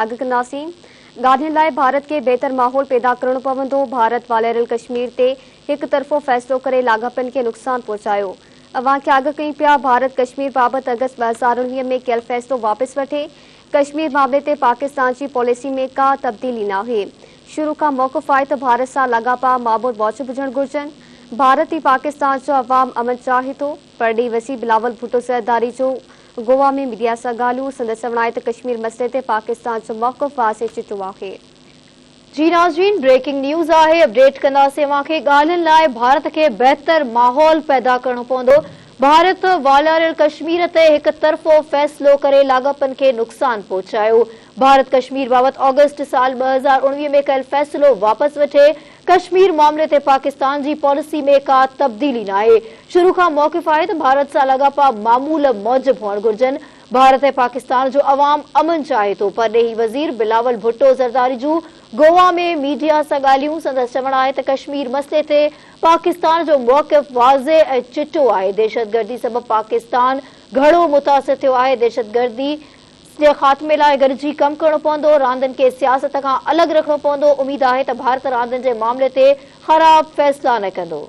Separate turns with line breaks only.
आग कंदासीं। ॻाल्हियुनि लाइ भारत खे बहितर माहौल पैदा करणो पवंदो। भारत वालियल कश्मीर ते हिकु तरफ़ो फ़ैसिलो करे लाॻापनि खे नुक़सान पहुचायो। अवां खे आग कई पिया। भारत कश्मीर बाबति अगस्त 2019 में कयल फ़ैसिलो वापसि वठे। कश्मीर मामले ते पाकिस्तान जी पॉलिसी में का तब्दीली नाहे। शुरू खां मौक़िफ़ आहे त भारत सां लाॻापा मामूल वाजिब हुजण घुरिजनि। भारत ई पाकिस्तान जो अवाम अमन चाहे थो। परॾेही वज़ीर बिलावल भुट्टो ज़रदारी जो गोवा में मीडिया सां ॻाल्हियूं। संदसि चवणु आहे त कश्मीर मसइले ते पाकिस्तान जो मौक़िफ़ वाज़े चिटो आहे।
जी नाज़रीन, ब्रेकिंग न्यूज़ आहे, अपडेट कंदासीं अवां खे। ॻाल्हियुनि लाइ भारत खे बहितर माहौल पैदा करणो पवंदो। भारत वालियल कश्मीर ते हिकु तरफ़ो फ़ैसिलो करे लाॻापनि खे नुक़सान पहुचायो। भारत कश्मीर बाबति अगस्त साल 2019 में कयल फ़ैसिलो वापसि वठे। कश्मीर मामले ते पाकिस्तान जी पॉलिसी में का तब्दीली नाहे। शुरू खां मौक़िफ़ आहे त भारत सां लाॻापा मामूल मूजिब हुअण घुरिजनि। भारत ऐं पाकिस्तान जो अवाम अमन चाहे थो। परॾेही वज़ीर बिलावल भुट्टो ज़रदारी जूं गोवा में मीडिया सां ॻाल्हियूं। संदसि चवणु आहे त कश्मीर मसइले ते पाकिस्तान जो मौक़िफ़ वाज़े ऐं चिटो आहे। दहशतगर्दी सबबि पाकिस्तान घणो मुतासिर थियो आहे। दहशतगर्दी जे ख़ात्मे लाइ गॾिजी कमु करणो पवंदो। रांदियुनि खे सियासत खां अलॻि रखणो पवंदो। उमेद आहे त भारत रांदियुनि जे मामले ते ख़राब फ़ैसिला न कंदो।